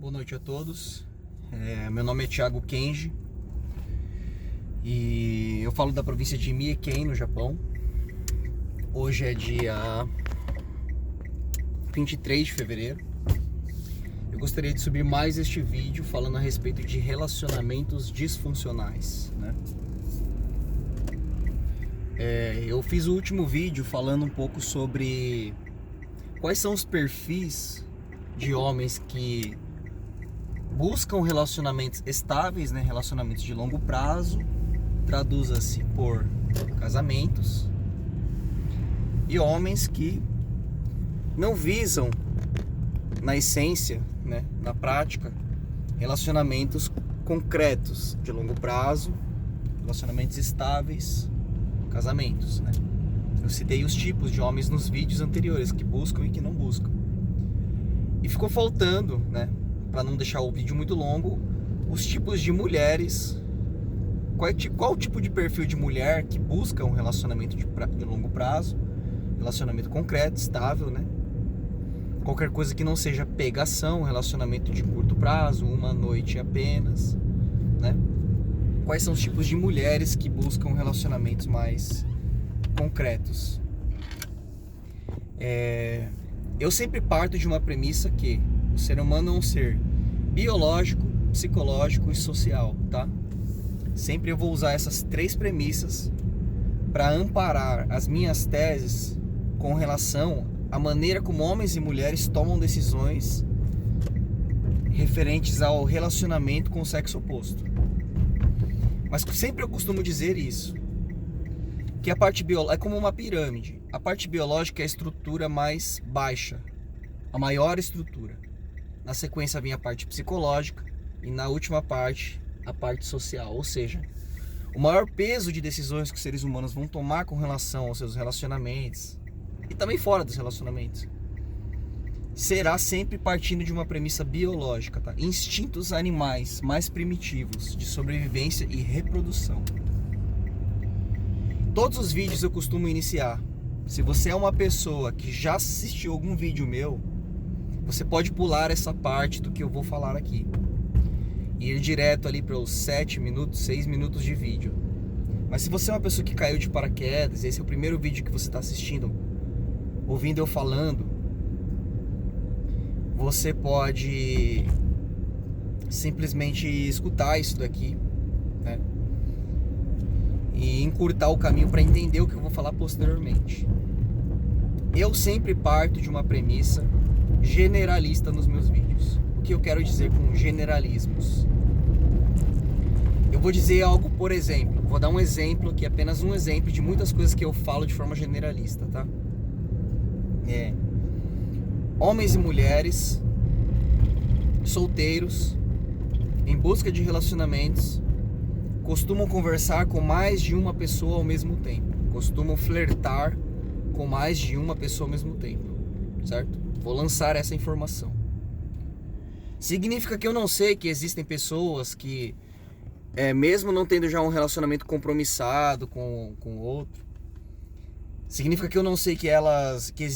Boa noite a todos. Meu nome é Thiago Kenji e eu falo da província de Mie-ken, no Japão. Hoje é dia 23 de fevereiro. Eu gostaria de subir mais este vídeo falando a respeito de relacionamentos disfuncionais, né? Eu fiz o último vídeo falando um pouco sobre quais são os perfis de homens que buscam relacionamentos estáveis, né? Relacionamentos de longo prazo, traduza-se por casamentos, e homens que não visam, na essência, né, na prática, relacionamentos concretos de longo prazo, relacionamentos estáveis, casamentos, né? Eu citei os tipos de homens nos vídeos anteriores, que buscam e que não buscam. E ficou faltando, né, para não deixar o vídeo muito longo, os tipos de mulheres. Qual tipo de perfil de mulher que busca um relacionamento de longo prazo, relacionamento concreto, estável, né? Qualquer coisa que não seja pegação, relacionamento de curto prazo, uma noite apenas, né? Quais são os tipos de mulheres que buscam relacionamentos mais concretos? Eu sempre parto de uma premissa que o ser humano é um ser biológico, psicológico e social, tá? Sempre eu vou usar essas três premissas para amparar as minhas teses com relação à maneira como homens e mulheres tomam decisões referentes ao relacionamento com o sexo oposto. Mas sempre eu costumo dizer isso, que a parte biológica é como uma pirâmide. A parte biológica é a estrutura mais baixa, a maior estrutura. Na sequência vem a parte psicológica e na última parte, a parte social. Ou seja, o maior peso de decisões que os seres humanos vão tomar com relação aos seus relacionamentos e também fora dos relacionamentos será sempre partindo de uma premissa biológica, tá? Instintos animais mais primitivos de sobrevivência e reprodução. Todos os vídeos eu costumo iniciar. Se você é uma pessoa que já assistiu algum vídeo meu, você pode pular essa parte do que eu vou falar aqui e ir direto ali para os 7 minutos, 6 minutos de vídeo. Mas se você é uma pessoa que caiu de paraquedas, esse é o primeiro vídeo que você está assistindo, ouvindo eu falando, você pode simplesmente escutar isso daqui, né? E encurtar o caminho para entender o que eu vou falar posteriormente. Eu sempre parto de uma premissa generalista nos meus vídeos. O que eu quero dizer com generalismos? Eu vou dizer algo, por exemplo, vou dar um exemplo aqui, apenas um exemplo de muitas coisas que eu falo de forma generalista, tá? Homens e mulheres solteiros em busca de relacionamentos costumam conversar com mais de uma pessoa ao mesmo tempo, costumam flertar com mais de uma pessoa ao mesmo tempo, certo? Vou lançar essa informação. Significa que eu não sei que existem pessoas que, mesmo não tendo já um relacionamento compromissado com outro, significa que eu não sei que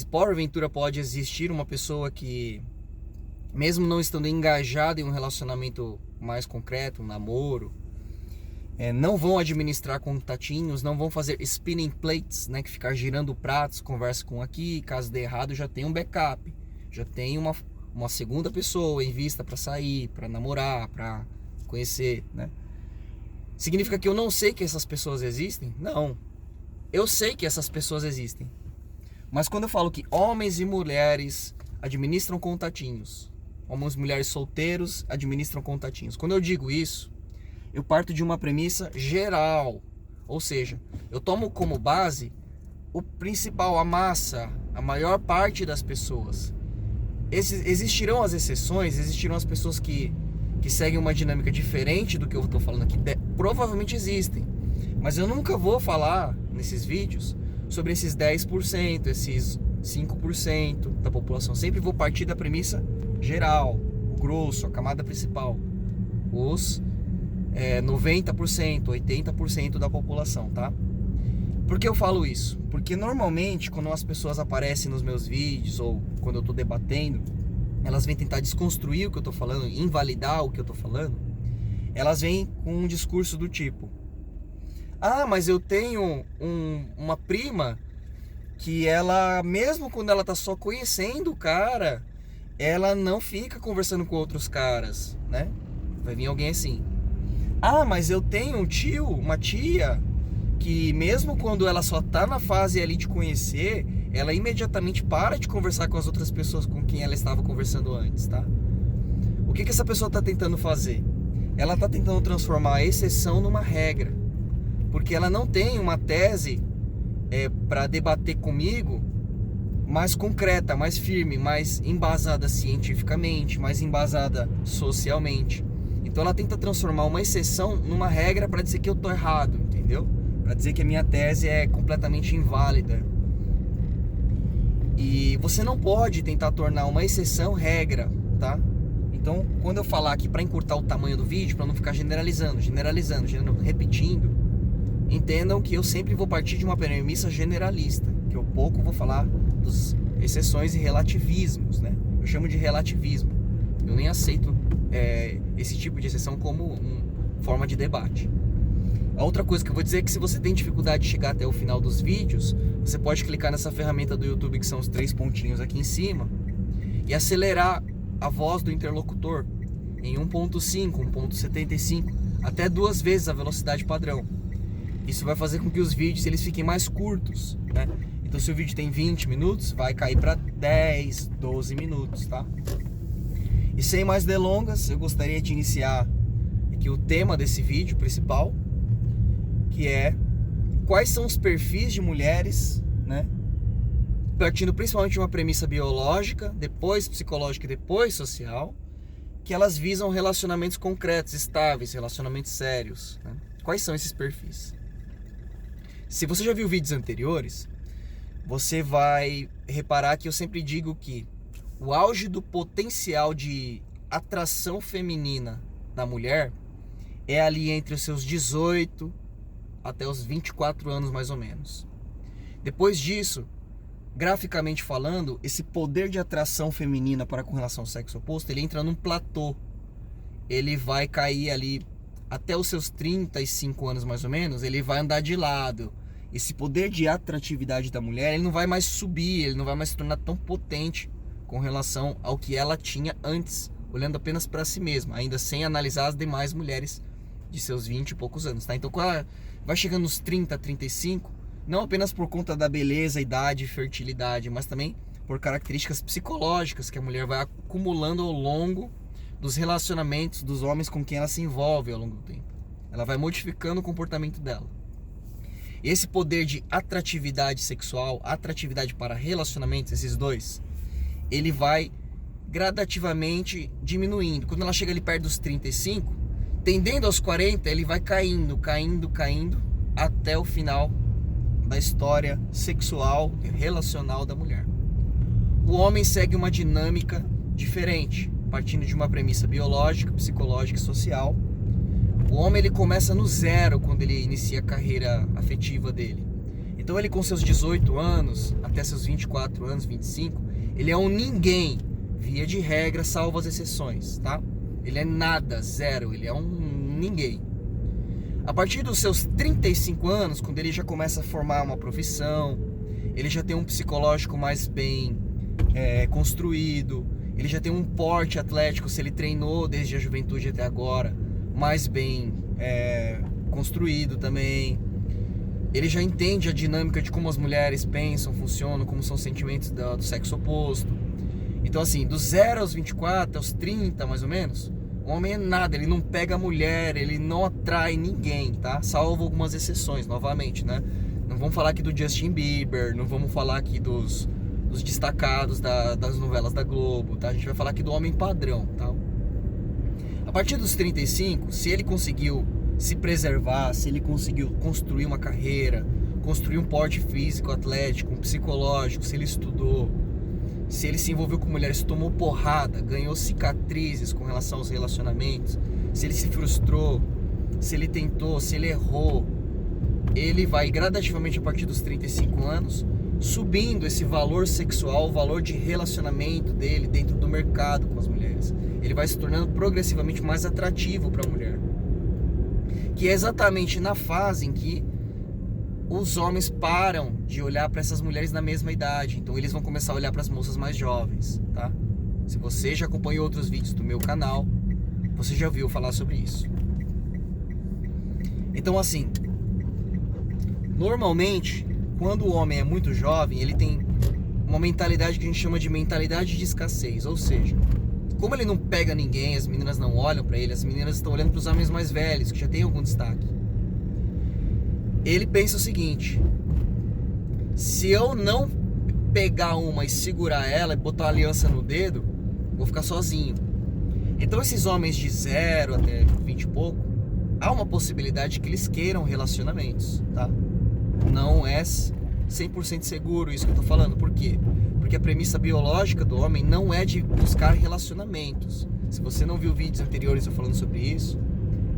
porventura pode existir uma pessoa que, mesmo não estando engajada em um relacionamento mais concreto, um namoro, não vão administrar contatinhos, não vão fazer spinning plates, né, que ficar girando pratos, conversa com aqui, caso dê errado já tem um backup, já tem uma segunda pessoa em vista para sair, para namorar, para conhecer, né? Significa que eu não sei que essas pessoas existem? Não. Eu sei que essas pessoas existem. Mas quando eu falo que homens e mulheres administram contatinhos, homens e mulheres solteiros administram contatinhos, quando eu digo isso, eu parto de uma premissa geral. Ou seja, eu tomo como base o principal, a massa, a maior parte das pessoas. Existirão as exceções, existirão as pessoas que seguem uma dinâmica diferente do que eu estou falando aqui. Provavelmente existem. Mas eu nunca vou falar nesses vídeos sobre esses 10%, esses 5% da população. Sempre vou partir da premissa geral, o grosso, a camada principal. Os 90%, 80% da população, tá? Por que eu falo isso? Porque normalmente quando as pessoas aparecem nos meus vídeos ou quando eu tô debatendo, elas vêm tentar desconstruir o que eu tô falando, invalidar o que eu tô falando, elas vêm com um discurso do tipo: ah, mas eu tenho uma prima que ela, mesmo quando ela tá só conhecendo o cara, ela não fica conversando com outros caras, né? Vai vir alguém assim. Ah, mas eu tenho um tio, uma tia, que mesmo quando ela só tá na fase ali de conhecer, ela imediatamente para de conversar com as outras pessoas com quem ela estava conversando antes, tá? O que essa pessoa tá tentando fazer? Ela tá tentando transformar a exceção numa regra, porque ela não tem uma tese para debater comigo mais concreta, mais firme, mais embasada cientificamente, mais embasada socialmente. Então ela tenta transformar uma exceção numa regra para dizer que eu tô errado, entendeu? Para dizer que a minha tese é completamente inválida. E você não pode tentar tornar uma exceção regra, tá? Então, quando eu falar aqui, para encurtar o tamanho do vídeo, para não ficar generalizando, repetindo, entendam que eu sempre vou partir de uma premissa generalista, que eu pouco vou falar das exceções e relativismos, né? Eu chamo de relativismo. Eu nem aceito esse tipo de exceção como uma forma de debate. A outra coisa que eu vou dizer é que se você tem dificuldade de chegar até o final dos vídeos, você pode clicar nessa ferramenta do YouTube, que são os 3 pontinhos aqui em cima, e acelerar a voz do interlocutor em 1.5, 1.75, até 2 vezes a velocidade padrão. Isso vai fazer com que os vídeos eles fiquem mais curtos, né? Então se o vídeo tem 20 minutos, vai cair para 10, 12 minutos, tá? E sem mais delongas, eu gostaria de iniciar aqui o tema desse vídeo principal, que é quais são os perfis de mulheres, né? Partindo principalmente de uma premissa biológica, depois psicológica e depois social, que elas visam relacionamentos concretos, estáveis, relacionamentos sérios, né? Quais são esses perfis? Se você já viu vídeos anteriores, você vai reparar que eu sempre digo que o auge do potencial de atração feminina da mulher é ali entre os seus 18 até os 24 anos mais ou menos. Depois disso, graficamente falando, esse poder de atração feminina para com relação ao sexo oposto, ele entra num platô. Ele vai cair ali até os seus 35 anos mais ou menos, ele vai andar de lado. Esse poder de atratividade da mulher, ele não vai mais subir, ele não vai mais se tornar tão potente com relação ao que ela tinha antes, olhando apenas para si mesma, ainda sem analisar as demais mulheres de seus 20 e poucos anos, tá? Então, quando ela vai chegando nos 30, 35, não apenas por conta da beleza, idade e fertilidade, mas também por características psicológicas que a mulher vai acumulando ao longo dos relacionamentos dos homens com quem ela se envolve ao longo do tempo. Ela vai modificando o comportamento dela. Esse poder de atratividade sexual, atratividade para relacionamentos, esses dois, ele vai gradativamente diminuindo. Quando ela chega ali perto dos 35, tendendo aos 40, ele vai caindo até o final da história sexual e relacional da mulher. O homem segue uma dinâmica diferente, partindo de uma premissa biológica, psicológica e social. O homem ele começa no zero quando ele inicia a carreira afetiva dele. Então ele com seus 18 anos, até seus 24 anos, 25, ele é um ninguém, via de regra, salvo as exceções, tá? Ele é nada, zero, ele é um ninguém. A partir dos seus 35 anos, quando ele já começa a formar uma profissão, ele já tem um psicológico mais bem construído, ele já tem um porte atlético, se ele treinou desde a juventude até agora, mais bem construído também. Ele já entende a dinâmica de como as mulheres pensam, funcionam, como são os sentimentos do sexo oposto. Então assim, dos 0 aos 24, aos 30 mais ou menos, o homem é nada, ele não pega mulher, ele não atrai ninguém, tá? Salvo algumas exceções, novamente, né? Não vamos falar aqui do Justin Bieber, não vamos falar aqui dos destacados das novelas da Globo, tá? A gente vai falar aqui do homem padrão, tá? A partir dos 35, se ele conseguiu se preservar, se ele conseguiu construir uma carreira, construir um porte físico, atlético, um psicológico, se ele estudou, se ele se envolveu com mulheres, tomou porrada, ganhou cicatrizes com relação aos relacionamentos, se ele se frustrou, se ele tentou, se ele errou, ele vai gradativamente a partir dos 35 anos subindo esse valor sexual, o valor de relacionamento dele dentro do mercado com as mulheres. Ele vai se tornando progressivamente mais atrativo para a mulher. Que é exatamente na fase em que os homens param de olhar para essas mulheres na mesma idade. Então eles vão começar a olhar para as moças mais jovens, tá? Se você já acompanhou outros vídeos do meu canal, você já ouviu falar sobre isso. Então assim, normalmente, quando o homem é muito jovem, ele tem uma mentalidade que a gente chama de mentalidade de escassez. Ou seja, como ele não pega ninguém, as meninas não olham pra ele, as meninas estão olhando pros homens mais velhos, que já tem algum destaque. Ele pensa o seguinte: se eu não pegar uma e segurar ela e botar uma aliança no dedo, vou ficar sozinho. Então esses homens de 0 até 20 e pouco, há uma possibilidade que eles queiram relacionamentos, tá? Não é 100% seguro isso que eu tô falando. Por quê? Porque a premissa biológica do homem não é de buscar relacionamentos. Se você não viu vídeos anteriores eu falando sobre isso,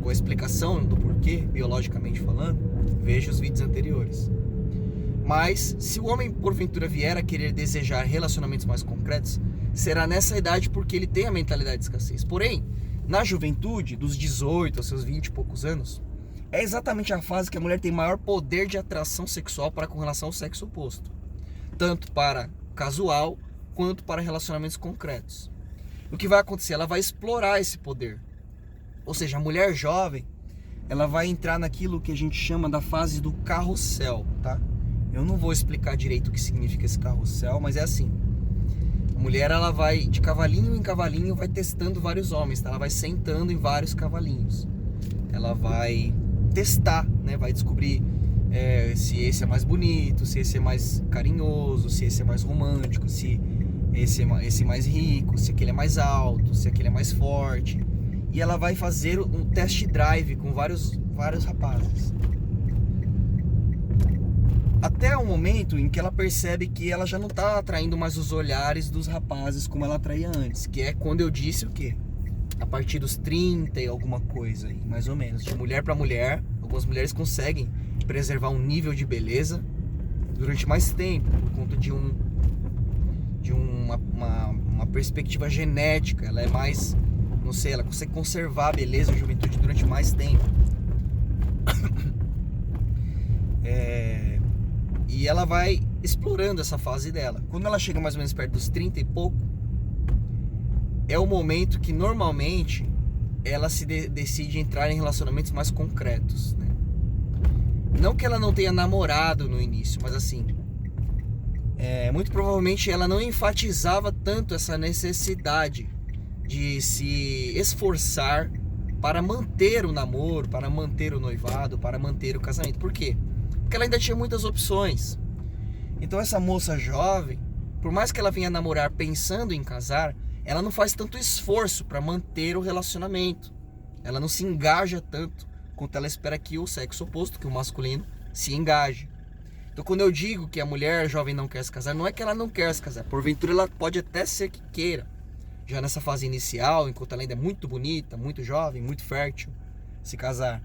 com a explicação do porquê, biologicamente falando, veja os vídeos anteriores. Mas, se o homem porventura vier a querer desejar relacionamentos mais concretos, será nessa idade porque ele tem a mentalidade de escassez. Porém, na juventude, dos 18 aos seus 20 e poucos anos, é exatamente a fase que a mulher tem maior poder de atração sexual para com relação ao sexo oposto. Tanto para casual, quanto para relacionamentos concretos. O que vai acontecer? Ela vai explorar esse poder. Ou seja, a mulher jovem, ela vai entrar naquilo que a gente chama da fase do carrossel, tá? Eu não vou explicar direito o que significa esse carrossel, mas é assim. A mulher, ela vai de cavalinho em cavalinho, vai testando vários homens, tá? Ela vai sentando em vários cavalinhos. Ela vai testar, né? Vai descobrir se esse é mais bonito, se esse é mais carinhoso, se esse é mais romântico, se esse é mais rico, se aquele é mais alto, se aquele é mais forte. E ela vai fazer um test drive com vários rapazes. Até o momento em que ela percebe que ela já não está atraindo mais os olhares dos rapazes como ela atraía antes. Que é quando eu disse o quê? A partir dos 30 e alguma coisa aí, mais ou menos. De mulher para mulher, algumas mulheres conseguem preservar um nível de beleza durante mais tempo, por conta de uma perspectiva genética. Ela é mais, não sei, ela consegue conservar a beleza e a juventude durante mais tempo. E ela vai explorando essa fase dela. Quando ela chega mais ou menos perto dos 30 e pouco, é o momento que normalmente ela se decide entrar em relacionamentos mais concretos, né? Não que ela não tenha namorado no início, mas assim, muito provavelmente ela não enfatizava tanto essa necessidade de se esforçar para manter o namoro, para manter o noivado, para manter o casamento. Por quê? Porque ela ainda tinha muitas opções. Então essa moça jovem, por mais que ela venha namorar pensando em casar, ela não faz tanto esforço para manter o relacionamento. Ela não se engaja tanto quanto ela espera que o sexo oposto, que o masculino, se engaje. Então quando eu digo que a mulher jovem não quer se casar, não é que ela não quer se casar. Porventura ela pode até ser que queira, já nessa fase inicial, enquanto ela ainda é muito bonita, muito jovem, muito fértil, se casar.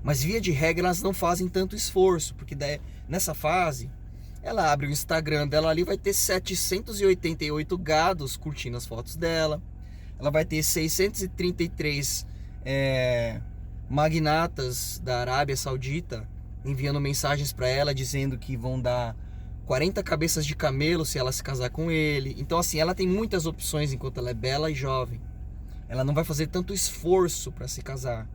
Mas via de regra elas não fazem tanto esforço, porque daí, nessa fase, ela abre o Instagram dela ali, vai ter 788 gados curtindo as fotos dela. Ela vai ter 633 magnatas da Arábia Saudita enviando mensagens para ela dizendo que vão dar 40 cabeças de camelo se ela se casar com ele. Então assim, ela tem muitas opções enquanto ela é bela e jovem. Ela não vai fazer tanto esforço para se casar,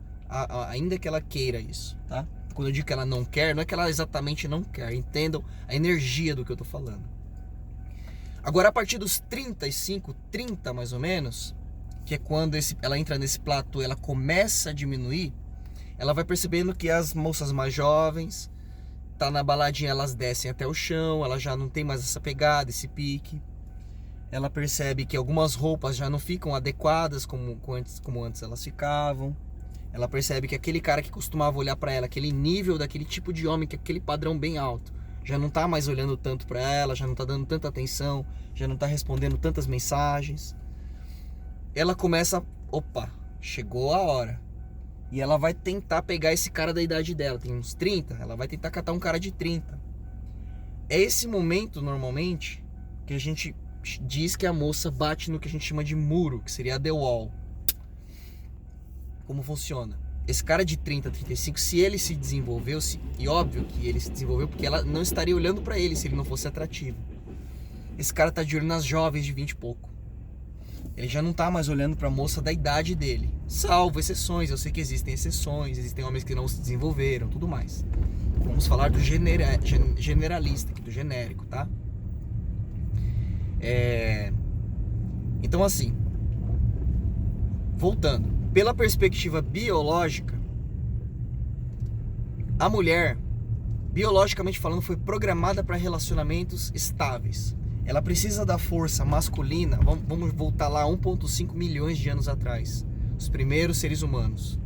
ainda que ela queira isso, tá? Quando eu digo que ela não quer, não é que ela exatamente não quer. Entendam a energia do que eu tô falando. Agora, a partir dos 35, 30 mais ou menos, que é quando ela entra nesse platô, ela começa a diminuir, ela vai percebendo que as moças mais jovens, tá na baladinha, elas descem até o chão, ela já não tem mais essa pegada, esse pique. Ela percebe que algumas roupas já não ficam adequadas como antes elas ficavam. Ela percebe que aquele cara que costumava olhar pra ela, aquele nível daquele tipo de homem, que é aquele padrão bem alto, já não tá mais olhando tanto pra ela, já não tá dando tanta atenção, já não tá respondendo tantas mensagens. Ela começa, opa, chegou a hora. E ela vai tentar pegar esse cara da idade dela, tem uns 30, ela vai tentar catar um cara de 30. É esse momento, normalmente, que a gente diz que a moça bate no que a gente chama de muro, que seria a the wall. Como funciona? Esse cara de 30, 35, se ele se desenvolveu, e óbvio que ele se desenvolveu porque ela não estaria olhando pra ele se ele não fosse atrativo. Esse cara tá de olho nas jovens de 20 e pouco. Ele já não tá mais olhando pra moça da idade dele. Salvo exceções, eu sei que existem exceções, existem homens que não se desenvolveram, tudo mais. Vamos falar do generalista aqui, do genérico, tá? Então assim, voltando, pela perspectiva biológica, a mulher, biologicamente falando, foi programada para relacionamentos estáveis. Ela precisa da força masculina. Vamos voltar lá 1,5 milhões de anos atrás, os primeiros seres humanos.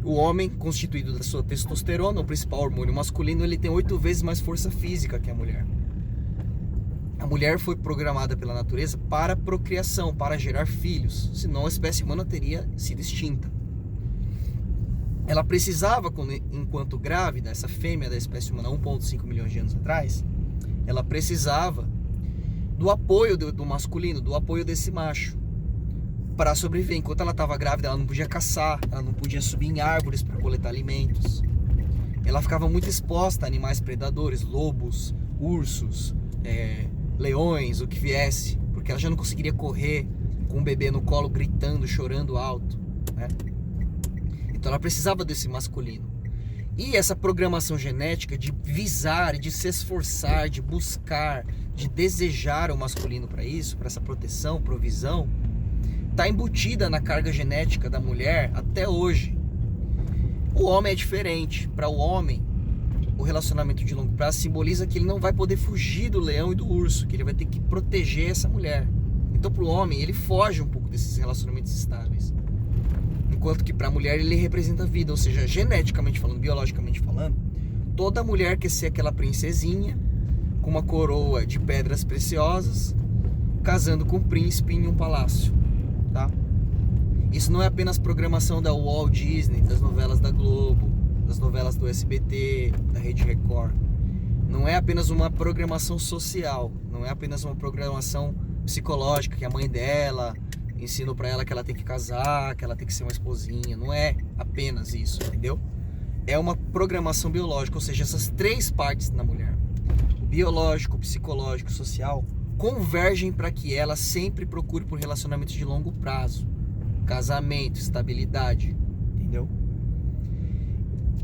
O homem, constituído da sua testosterona, o principal hormônio masculino, ele tem 8 vezes mais força física que a mulher. A mulher foi programada pela natureza para procriação, para gerar filhos, senão a espécie humana teria sido extinta. Ela precisava, enquanto grávida, essa fêmea da espécie humana 1,5 milhões de anos atrás, ela precisava do apoio do masculino, do apoio desse macho, para sobreviver. Enquanto ela estava grávida, ela não podia caçar, ela não podia subir em árvores para coletar alimentos. Ela ficava muito exposta a animais predadores, lobos, ursos, leões, o que viesse, porque ela já não conseguiria correr com o bebê no colo gritando, chorando alto, né? Então ela precisava desse masculino. E essa programação genética de visar, de se esforçar, de buscar, de desejar o masculino para isso, para essa proteção, provisão, está embutida na carga genética da mulher até hoje. O homem é diferente. Para o homem, o relacionamento de longo prazo simboliza que ele não vai poder fugir do leão e do urso, que ele vai ter que proteger essa mulher. Então, para o homem, ele foge um pouco desses relacionamentos estáveis. Enquanto que para a mulher ele representa a vida, ou seja, geneticamente falando, biologicamente falando, toda mulher quer ser aquela princesinha com uma coroa de pedras preciosas, casando com um príncipe em um palácio, tá? Isso não é apenas programação da Walt Disney, das novelas da Globo, das novelas do SBT, da Rede Record. Não é apenas uma programação social, não é apenas uma programação psicológica que a mãe dela ensinou pra ela que ela tem que casar, que ela tem que ser uma esposinha. Não é apenas isso, entendeu? É uma programação biológica, ou seja, essas 3 partes na mulher, o biológico, o psicológico, o social, convergem para que ela sempre procure por relacionamentos de longo prazo, casamento, estabilidade, entendeu?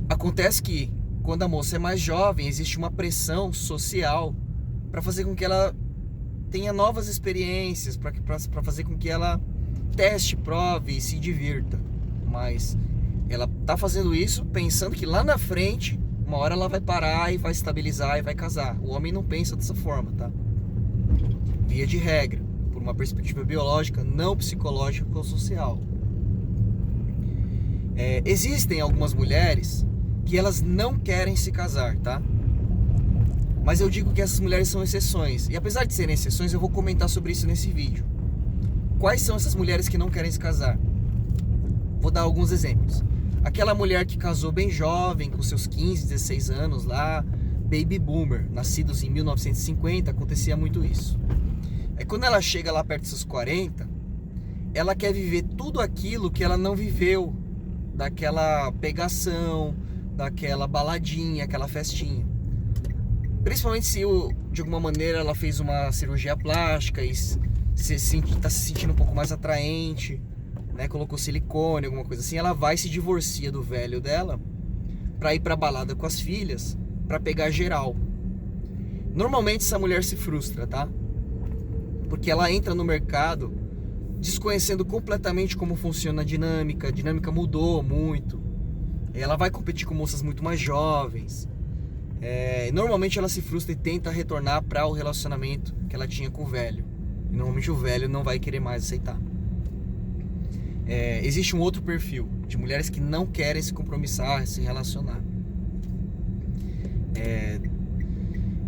Acontece que quando a moça é mais jovem, existe uma pressão social para fazer com que ela tenha novas experiências, para fazer com que ela teste, prove e se divirta. Mas ela tá fazendo isso pensando que lá na frente, uma hora ela vai parar e vai estabilizar e vai casar. O homem não pensa dessa forma, tá? Via de regra, por uma perspectiva biológica, não psicológica ou social. Existem algumas mulheres que elas não querem se casar, tá? Mas eu digo que essas mulheres são exceções. E apesar de serem exceções, eu vou comentar sobre isso nesse vídeo. Quais são essas mulheres que não querem se casar? Vou dar alguns exemplos. Aquela mulher que casou bem jovem, com seus 15, 16 anos lá, baby boomer, nascidos em 1950, acontecia muito isso. Aí quando ela chega lá perto dos seus 40, ela quer viver tudo aquilo que ela não viveu, daquela pegação, daquela baladinha, aquela festinha. Principalmente se de alguma maneira ela fez uma cirurgia plástica e está se sentindo um pouco mais atraente, né? Colocou silicone, alguma coisa assim, ela vai e se divorcia do velho dela para ir pra balada com as filhas, para pegar geral. Normalmente essa mulher se frustra, tá? Porque ela entra no mercado desconhecendo completamente como funciona a dinâmica mudou muito. Ela vai competir com moças muito mais jovens. Normalmente ela se frustra e tenta retornar para o relacionamento que ela tinha com o velho. E normalmente o velho não vai querer mais aceitar. Existe um outro perfil de mulheres que não querem se compromissar, se relacionar.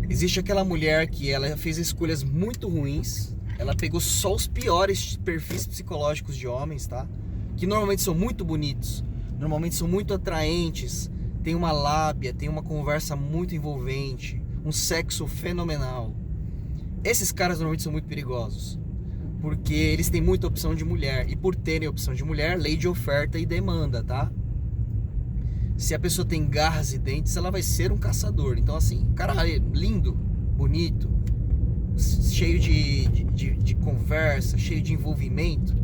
Existe aquela mulher que ela fez escolhas muito ruins. Ela pegou só os piores perfis psicológicos de homens, tá? Que normalmente são muito bonitos, normalmente são muito atraentes, tem uma lábia, tem uma conversa muito envolvente, um sexo fenomenal. Esses caras normalmente são muito perigosos, porque eles têm muita opção de mulher, e por terem opção de mulher, lei de oferta e demanda, tá? Se a pessoa tem garras e dentes, ela vai ser um caçador. Então assim, cara lindo, bonito, cheio de conversa, cheio de envolvimento,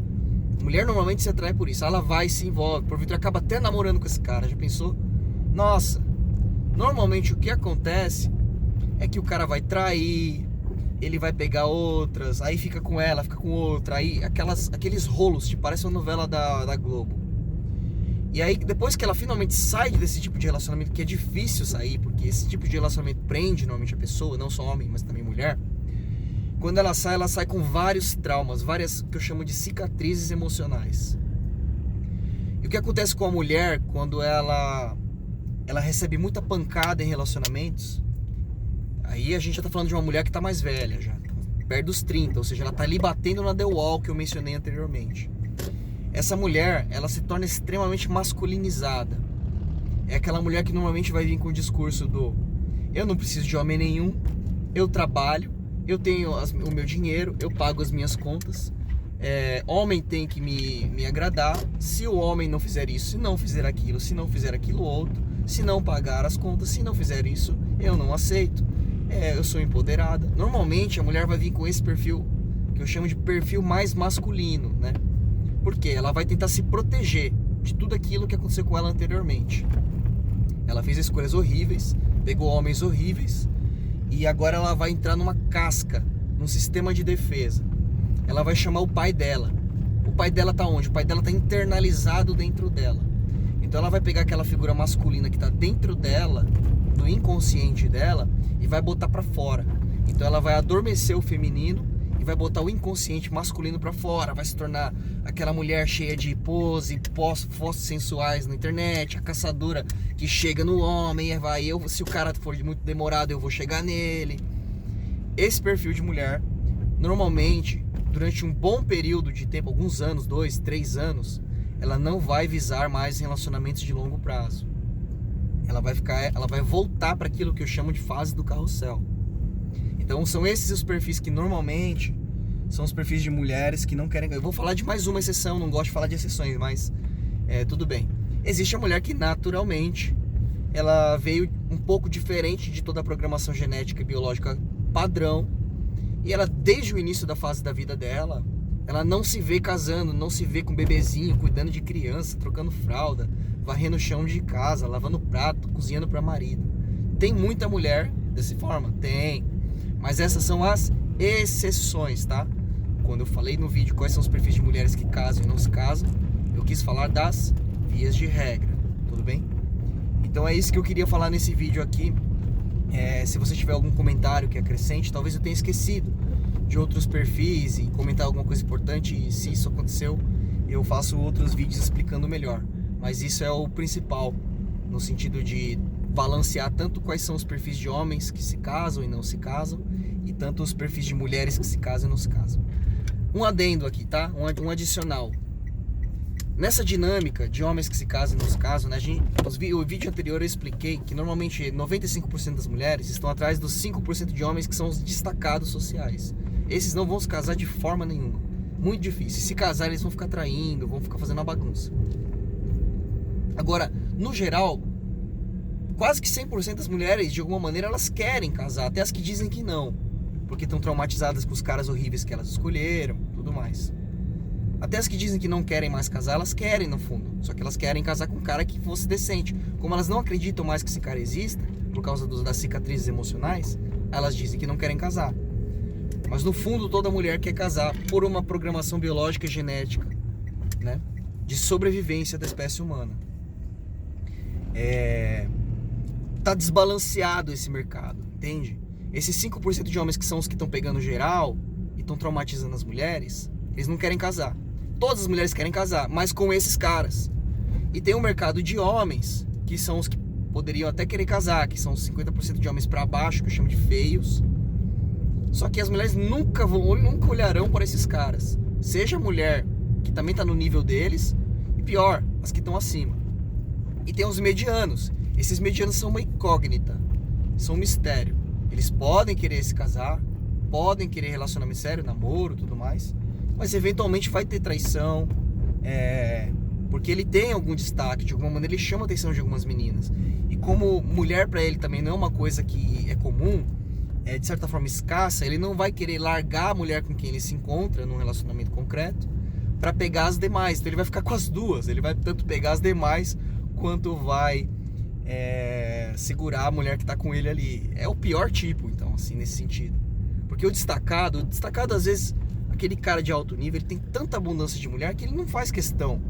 mulher normalmente se atrai por isso. Ela vai e se envolve, porventura acaba até namorando com esse cara. Já pensou? Nossa, normalmente o que acontece é que o cara vai trair, ele vai pegar outras, aí fica com ela, fica com outra, aí aqueles rolos, tipo, parece uma novela da Globo. E aí depois que ela finalmente sai desse tipo de relacionamento, que é difícil sair, porque esse tipo de relacionamento prende normalmente a pessoa, não só homem, mas também mulher. Quando ela sai com vários traumas, várias, que eu chamo de cicatrizes emocionais. E o que acontece com a mulher quando ela recebe muita pancada em relacionamentos? Aí a gente já tá falando de uma mulher que tá mais velha já, perto dos 30, ou seja, ela tá ali batendo na The Wall que eu mencionei anteriormente. Essa mulher, ela se torna extremamente masculinizada. É aquela mulher que normalmente vai vir com o discurso do: eu não preciso de homem nenhum, eu trabalho, eu tenho o meu dinheiro, eu pago as minhas contas, homem tem que me agradar. Se o homem não fizer isso, se não fizer aquilo, se não fizer aquilo outro, se não pagar as contas, se não fizer isso, eu não aceito. Eu sou empoderada. Normalmente a mulher vai vir com esse perfil, que eu chamo de perfil mais masculino, né? Porque ela vai tentar se proteger de tudo aquilo que aconteceu com ela anteriormente. Ela fez escolhas horríveis, pegou homens horríveis, e agora ela vai entrar numa casca, num sistema de defesa. Ela vai chamar o pai dela. O pai dela tá onde? O pai dela tá internalizado dentro dela. Então ela vai pegar aquela figura masculina que tá dentro dela, do inconsciente dela, e vai botar pra fora. Então ela vai adormecer o feminino e vai botar o inconsciente masculino pra fora. Vai se tornar aquela mulher cheia de pose, fotos sensuais na internet, a caçadora que chega no homem, se o cara for muito demorado, eu vou chegar nele. Esse perfil de mulher, normalmente, durante um bom período de tempo, alguns anos, 2, 3 anos, ela não vai visar mais relacionamentos de longo prazo. Ela vai voltar para aquilo que eu chamo de fase do carrossel. Então são esses os perfis que normalmente são os perfis de mulheres que não querem... Eu vou falar de mais uma exceção, não gosto de falar de exceções, mas tudo bem. Existe a mulher que naturalmente ela veio um pouco diferente de toda a programação genética e biológica padrão, e ela desde o início da fase da vida dela, ela não se vê casando, não se vê com bebezinho, cuidando de criança, trocando fralda, varrendo o chão de casa, lavando prato, cozinhando para marido. Tem muita mulher dessa forma? Tem. Mas essas são as exceções, tá? Quando eu falei no vídeo quais são os perfis de mulheres que casam e não se casam, eu quis falar das vias de regra, tudo bem? Então é isso que eu queria falar nesse vídeo aqui. Se você tiver algum comentário que acrescente, talvez eu tenha esquecido de outros perfis e comentar alguma coisa importante, e se isso aconteceu, eu faço outros vídeos explicando melhor. Mas isso é o principal, no sentido de balancear tanto quais são os perfis de homens que se casam e não se casam, e tanto os perfis de mulheres que se casam e não se casam. Um adendo aqui, tá? Um adicional. Nessa dinâmica de homens que se casam e não se casam, né, o vídeo anterior eu expliquei que normalmente 95% das mulheres estão atrás dos 5% de homens que são os destacados sociais. Esses não vão se casar de forma nenhuma. Muito difícil. Se casar, eles vão ficar traindo, vão ficar fazendo uma bagunça. Agora, no geral, quase que 100% das mulheres, de alguma maneira, elas querem casar. Até as que dizem que não, porque estão traumatizadas com os caras horríveis que elas escolheram, tudo mais. Até as que dizem que não querem mais casar, elas querem no fundo. Só que elas querem casar com um cara que fosse decente. Como elas não acreditam mais que esse cara exista, por causa das cicatrizes emocionais, elas dizem que não querem casar. Mas no fundo toda mulher quer casar por uma programação biológica e genética, né, de sobrevivência da espécie humana. Tá desbalanceado esse mercado, entende? Esses 5% de homens que são os que estão pegando geral e estão traumatizando as mulheres, eles não querem casar. Todas as mulheres querem casar, mas com esses caras. E tem um mercado de homens, que são os que poderiam até querer casar, que são os 50% de homens pra baixo, que eu chamo de feios. Só que as mulheres nunca olharão para esses caras. Seja a mulher que também tá no nível deles, e pior, as que estão acima. E tem os medianos. Esses medianos são uma incógnita, são um mistério. Eles podem querer se casar, podem querer relacionamento sério, namoro, tudo mais, mas eventualmente vai ter traição, porque ele tem algum destaque, de alguma maneira ele chama a atenção de algumas meninas. E como mulher para ele também não é uma coisa que é comum, de certa forma escassa, ele não vai querer largar a mulher com quem ele se encontra num relacionamento concreto para pegar as demais. Então ele vai ficar com as duas, ele vai tanto pegar as demais quanto vai segurar a mulher que tá com ele ali. É o pior tipo, então, assim, nesse sentido. Porque o destacado às vezes, aquele cara de alto nível, ele tem tanta abundância de mulher que ele não faz questão.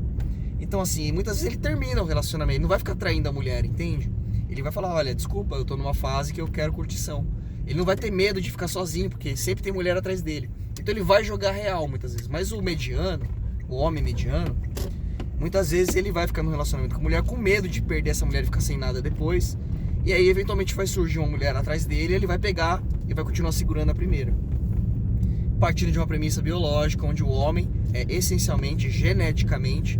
Então, assim, muitas vezes ele termina o relacionamento, ele não vai ficar traindo a mulher, entende? Ele vai falar, olha, desculpa, eu tô numa fase que eu quero curtição. Ele não vai ter medo de ficar sozinho, porque sempre tem mulher atrás dele. Então ele vai jogar real muitas vezes. Mas o mediano, o homem mediano, muitas vezes ele vai ficar no relacionamento com a mulher com medo de perder essa mulher e ficar sem nada depois. E aí eventualmente vai surgir uma mulher atrás dele, ele vai pegar e vai continuar segurando a primeira. Partindo de uma premissa biológica, onde o homem é essencialmente, geneticamente,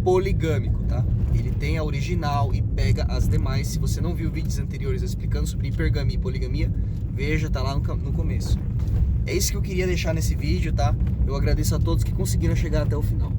poligâmico, tá? Ele tem a original e pega as demais. Se você não viu vídeos anteriores explicando sobre hipergamia e poligamia, veja, tá lá no começo. É isso que eu queria deixar nesse vídeo, tá? Eu agradeço a todos que conseguiram chegar até o final.